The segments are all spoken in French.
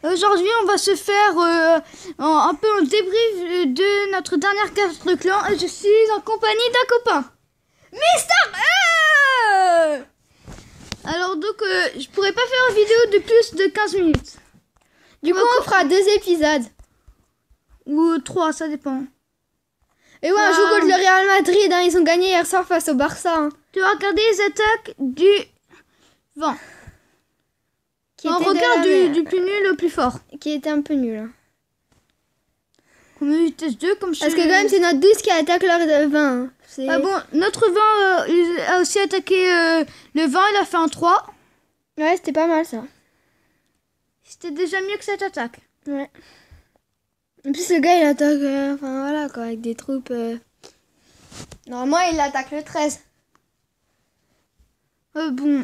Aujourd'hui, on va se faire un peu un débrief de notre dernière carte de clan. Et je suis en compagnie d'un copain. Mister E. Alors donc, je pourrais pas faire une vidéo de plus de 15 minutes. Du coup, on fera 2 épisodes. Ou 3, ça dépend. Et ouais, on joue contre le Real Madrid. Hein, ils ont gagné hier soir face au Barça. Hein. Tu vas regarder les attaques du vent. On regarde du plus nul au plus fort. Qui était un peu nul. Hein. Comme vitesse 2, comme parce que quand même, c'est notre 12 qui attaque leur 20. Hein. Ah bon, notre 20 il a aussi attaqué le 20, il a fait un 3. Ouais, c'était pas mal ça. C'était déjà mieux que cette attaque. Ouais. En plus, le gars, il attaque, enfin voilà quoi, avec des troupes. Normalement, il attaque le 13. Bon.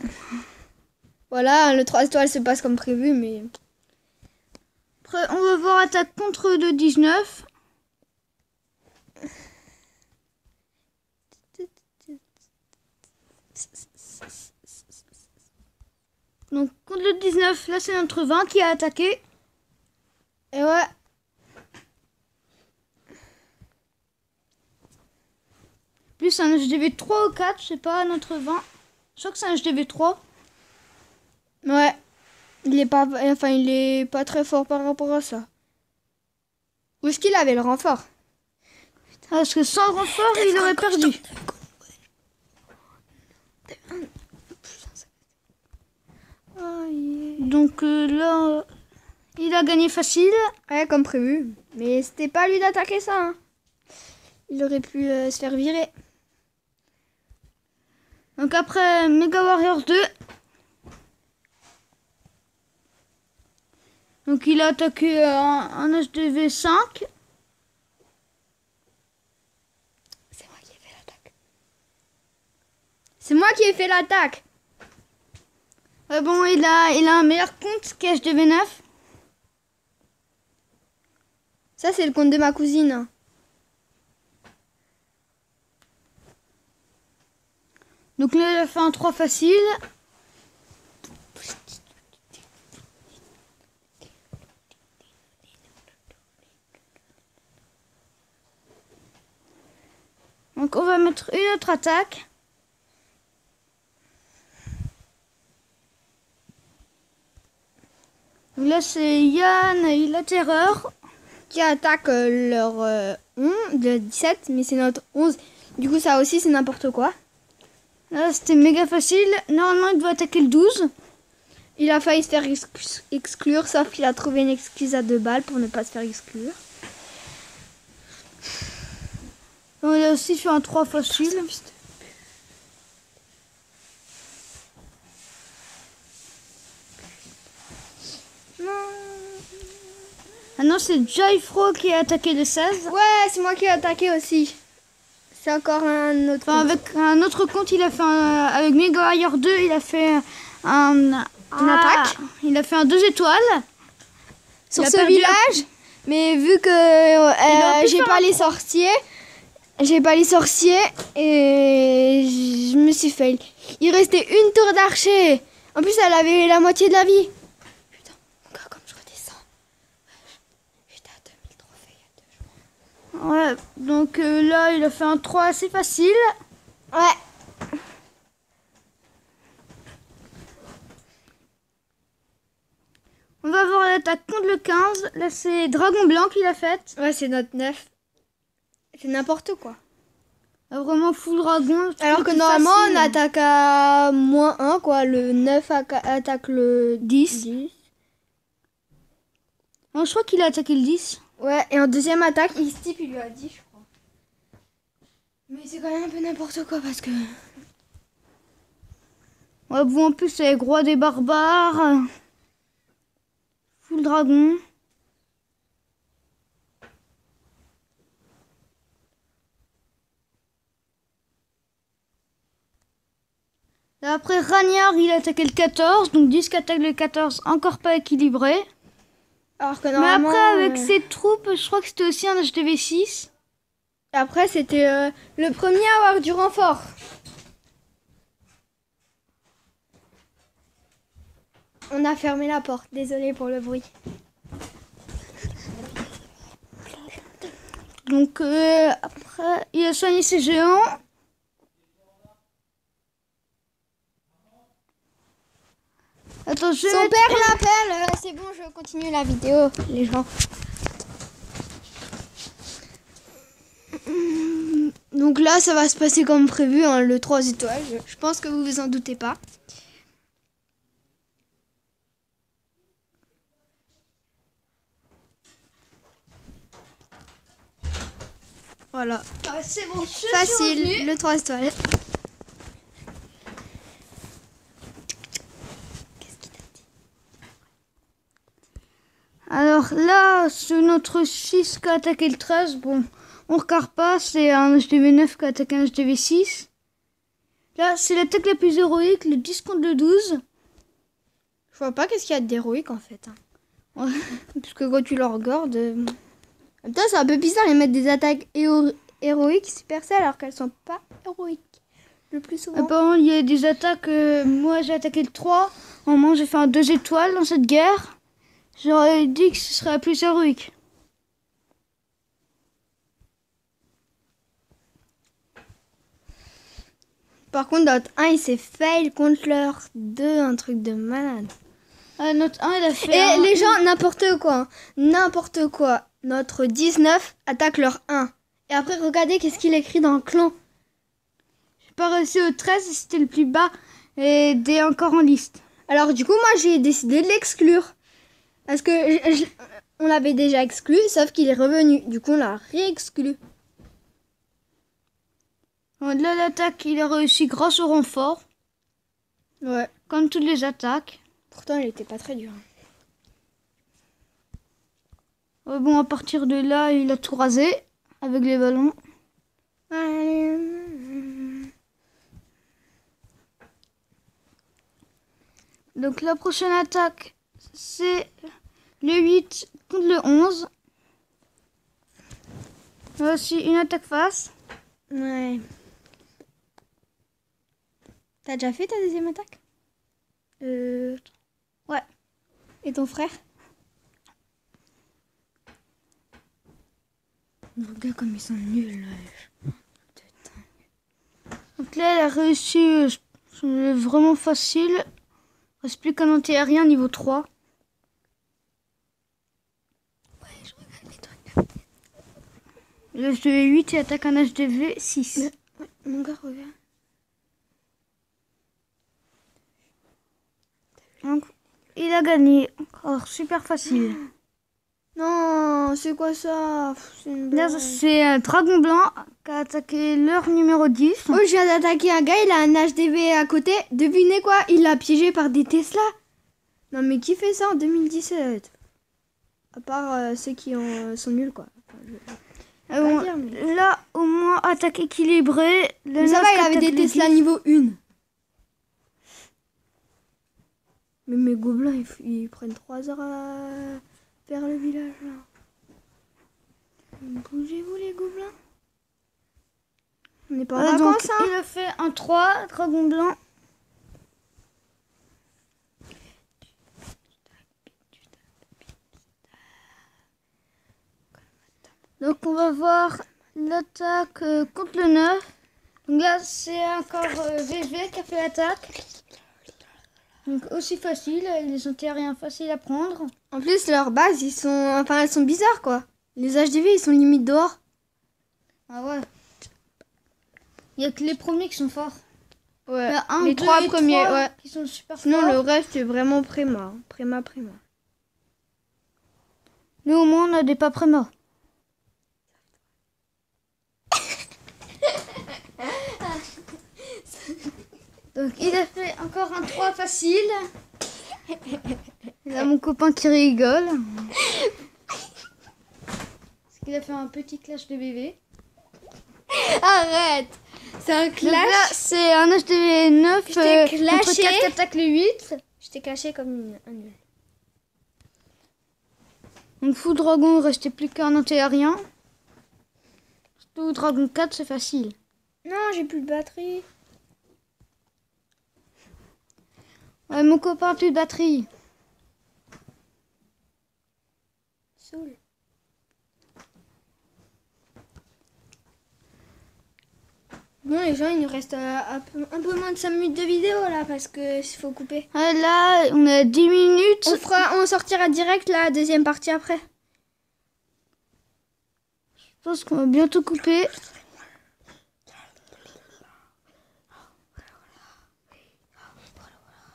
Voilà, le 3 étoiles se passe comme prévu, mais... Après, on va voir attaque contre le 19. Donc, contre le 19, là, c'est notre 20 qui a attaqué. Et ouais. Plus un HDV 3 ou 4, je sais pas, notre 20. Je crois que c'est un HDV 3. Ouais. Il est pas très fort par rapport à ça. Où est-ce qu'il avait le renfort? Parce que sans renfort, il aurait perdu. Donc là, il a gagné facile. Ouais, comme prévu. Mais c'était pas à lui d'attaquer ça. Hein. Il aurait pu se faire virer. Donc après Mega Warriors 2. Donc il a attaqué un HDV 5. C'est moi qui ai fait l'attaque. C'est moi qui ai fait l'attaque. Bon, il a un meilleur compte que HDV 9. Ça, c'est le compte de ma cousine. Donc là, il a fait un 3 facile. Donc on va mettre une autre attaque. Là, c'est Yann et la Terreur qui attaque leur 11 de 17, mais c'est notre 11. Du coup, ça aussi, c'est n'importe quoi. Là, c'était méga facile. Normalement, il doit attaquer le 12. Il a failli se faire exclure, sauf qu'il a trouvé une excuse à 2 balles pour ne pas se faire exclure. On a aussi fait un 3 facile. Ah non, c'est Joyfro qui a attaqué le 16. Ouais, c'est moi qui ai attaqué aussi. C'est encore un autre compte. Avec un autre compte, il a fait avec Mega Warrior 2, il a fait une attaque. Il a fait un 2 étoiles. Sur ce village. Mais vu que j'ai pas les sorciers. J'ai pas les sorciers et je me suis fail. Il restait une tour d'archer. En plus, elle avait la moitié de la vie. Putain, encore comme je redescends. J'étais à 2000 trophées il y a 2 jours. Ouais, donc là, il a fait un 3 assez facile. Ouais. On va voir l'attaque contre le 15. Là, c'est Dragon Blanc qui l'a faite. Ouais, c'est notre 9. C'est n'importe quoi. Vraiment full dragon. Alors que normalement, on attaque à -1, quoi. Le 9 attaque le 10. Non, je crois qu'il a attaqué le 10. Ouais, et en deuxième attaque, il lui a 10, je crois. Mais c'est quand même un peu n'importe quoi parce que... Ouais, bon, en plus, c'est roi des barbares. Full dragon. Après Ragnard, il a attaqué le 14, donc 10 qui attaque le 14, encore pas équilibré. Alors que mais après, avec ses troupes, je crois que c'était aussi un HDV 6. Après, c'était le premier à avoir du renfort. On a fermé la porte, désolé pour le bruit. Donc après, il a soigné ses géants. Attends, je vais Son mettre- père l'appelle. C'est bon, je continue la vidéo, les gens. Donc là, ça va se passer comme prévu, hein, le 3 étoiles. Je pense que vous vous en doutez pas. Voilà. Ah, c'est bon, je suis Facile, revenue. le 3 étoiles. Alors là, c'est notre 6 qui a attaqué le 13. Bon, on regarde pas, c'est un HDV 9 qui a attaqué un HDV 6. Là, c'est l'attaque la plus héroïque, le 10 contre le 12. Je vois pas qu'est-ce qu'il y a d'héroïque en fait. Ouais. Parce que quand tu le regardes... En même temps, c'est un peu bizarre, ils mettent des attaques héroïques Supercell alors qu'elles sont pas héroïques. Le plus souvent. Apparemment, il y a des attaques. Moi, j'ai attaqué le 3. Au moment, j'ai fait un 2 étoiles dans cette guerre. J'aurais dit que ce serait la plus héroïque. Par contre, notre 1, il s'est fail contre leur 2, un truc de malade. Notre 1, il a fait. Et les gens, n'importe quoi. Hein. N'importe quoi. Notre 19 attaque leur 1. Et après, regardez qu'est-ce qu'il écrit dans le clan. J'ai pas réussi au 13, c'était le plus bas. Et des encore en liste. Alors, du coup, moi, j'ai décidé de l'exclure. Parce que on l'avait déjà exclu, sauf qu'il est revenu. Du coup, on l'a réexclu. Là, l'attaque, il a réussi grâce au renfort. Ouais. Comme toutes les attaques. Pourtant, il était pas très dur. Bon, à partir de là, il a tout rasé avec les ballons. Donc la prochaine attaque, c'est le 8 contre le 11. Là aussi, une attaque face. Ouais. T'as déjà fait ta deuxième attaque? Ouais. Et ton frère? Regarde comme ils sont nuls là. Donc là, elle a réussi vraiment facile. Il reste plus qu'un anti-aérien niveau 3. Ouais, je regarde les trucs. Le HDV 8 et attaque un HDV 6. Ouais, mon gars, regarde. Donc, il a gagné. Encore super facile. Non, c'est quoi ça? C'est une Là, blague. c'est un dragon blanc qui a attaqué leur numéro 10. Oh, je viens d'attaquer un gars, il a un HDV à côté. Devinez quoi? Il l'a piégé par des Tesla. Non, mais qui fait ça en 2017? À part ceux qui sont nuls, quoi. Enfin, je- Bon, pas dire, mais- là, au moins, attaque équilibrée. Le Mais ça 9 va, il qui avait attaque des le Tesla 10. niveau 1. Mais mes gobelins, ils prennent 3 heures à faire le village, là. Bougez-vous, les gobelins. On n'est pas en Donc, vacances, hein. il a fait un 3, dragon blanc. Donc, on va voir l'attaque contre le 9. Donc là, c'est encore VV qui a fait l'attaque. Donc, aussi facile. Les anti-aériens faciles à prendre. En plus, leurs bases, elles sont bizarres, quoi. Les HDV, ils sont limite dehors. Ah ouais. Il n'y a que les premiers qui sont forts. Ouais, Il y a un, les deux 3 et premiers, trois ouais. qui sont super Sinon, forts. le reste, c'est vraiment préma. Hein. Préma. Nous, au moins, on a des pas préma. Donc, il a fait encore un 3 facile. Il y a mon copain qui rigole. Parce qu'il a fait un petit clash de bébé. Arrête. C'est un Donc là, c'est un HDV 9 Je t'ai contre clashé. 4 qui attaque le 8. Je t'ai clashé comme un nul. Donc, Fou Dragon, il restait plus qu'un anti-aérien. Surtout Dragon 4, c'est facile. Non, j'ai plus de batterie. Ouais, mon copain a plus de batterie. Saoul. Bon, les gens, il nous reste un peu moins de 5 minutes de vidéo là parce que il faut couper. Ah, là, on a 10 minutes. On sortira direct la deuxième partie après. Je pense qu'on va bientôt couper.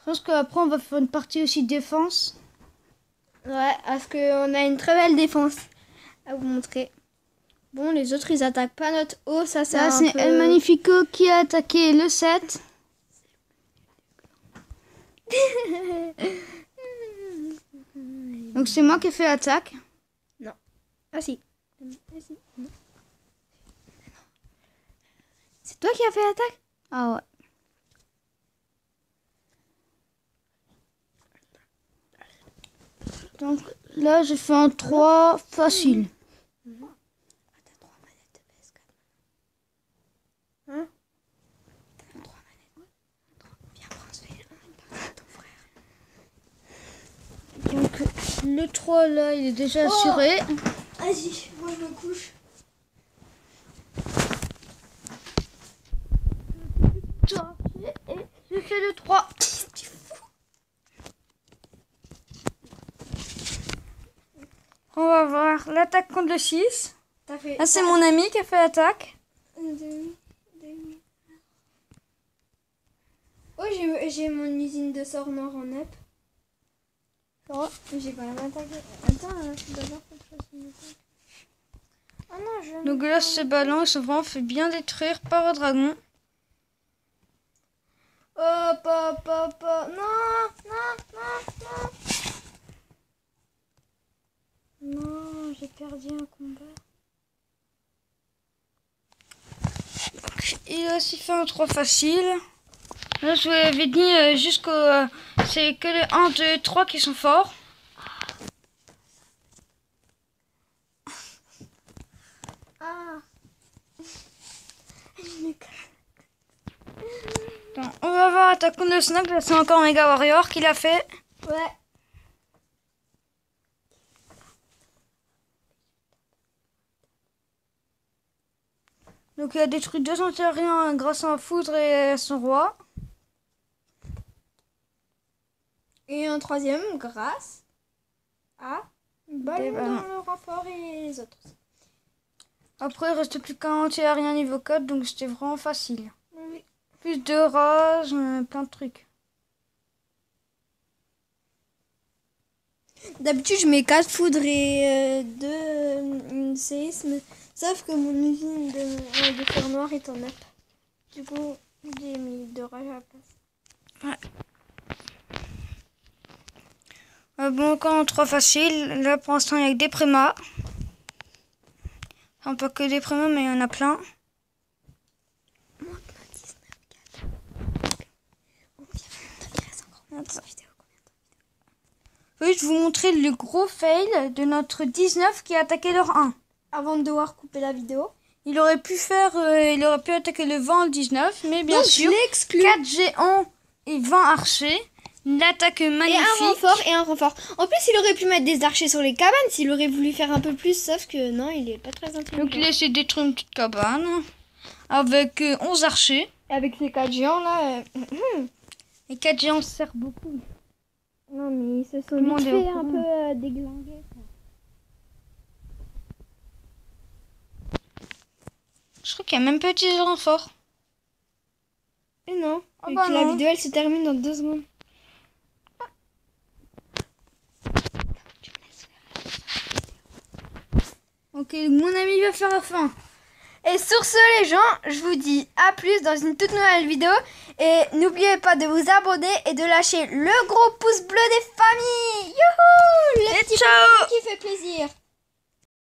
Je pense qu'après, on va faire une partie aussi défense. Ouais, parce qu'on a une très belle défense à vous montrer. Bon, les autres, ils attaquent pas notre haut. Ça, c'est là, c'est El Magnifico qui a attaqué le 7. Donc, c'est moi qui ai fait l'attaque. Non. Ah si. C'est toi qui as fait l'attaque? Ah ouais. Donc là, j'ai fait un 3 facile. Donc le 3 là, il est déjà assuré. Vas-y, moi je me couche. Et j'ai fait le 3. On va voir l'attaque contre le 6. Là, c'est mon ami qui a fait l'attaque. Oh, j'ai mon usine de sort noir en up. Oh, j'ai quand même attaqué. Attends, je dois voir quelque chose. Oh non, je... Donc là, ce ballon, ils sont vraiment fait bien détruire par un dragon. Oh, papa. Non. Non, j'ai perdu un combat. Il a aussi fait un 3 facile. Là, je vous l'avais dit jusqu'au... c'est que les 1, 2, 3 qui sont forts. Ah. Attends, on va voir attaque contre le snack. Là, c'est encore Mega Warrior qui l'a fait. Ouais. Donc il a détruit 2 antérieurs grâce à un foudre et à son roi. Et un troisième grâce à ballon ballons. dans le renfort et les autres. Après il reste plus qu'un anti-aérien niveau 4, donc c'était vraiment facile. Oui. Plus de rage, plein de trucs. D'habitude je mets 4 foudres et 2 séismes. Sauf que mon usine de fer noir est en up. Du coup, j'ai mis 2 rages à la place. Ouais. Bon, quand 3 facile, là pour l'instant il n'y a que des prémas. Enfin, pas que des prémas, mais il y en a plein. Oui, je vais vous montrer le gros fail de notre 19 qui a attaqué leur 1. Avant de devoir couper la vidéo. Il aurait pu attaquer le 20 le 19, mais bien Donc, sûr, je l'exclus. 4 géants et 20 archers. Une attaque magnifique. Et un renfort. En plus, il aurait pu mettre des archers sur les cabanes s'il aurait voulu faire un peu plus, sauf que non, il est pas très intelligent. Donc il a essayé de détruire une petite cabane avec 11 archers. Avec les 4 géants là. Les 4 géants servent beaucoup. Non, mais ils se sont le monde vite est au fait un courant. peu déglingués. Je crois qu'il n'y a même pas utilisé le renfort. Et non. Ah Et bah que la non. vidéo elle se termine dans 2 secondes. Ok, mon ami va faire la fin. Et sur ce les gens, je vous dis à plus dans une toute nouvelle vidéo. Et n'oubliez pas de vous abonner et de lâcher le gros pouce bleu des familles. Youhou! Le Et petit ciao! pouce bleu qui fait plaisir.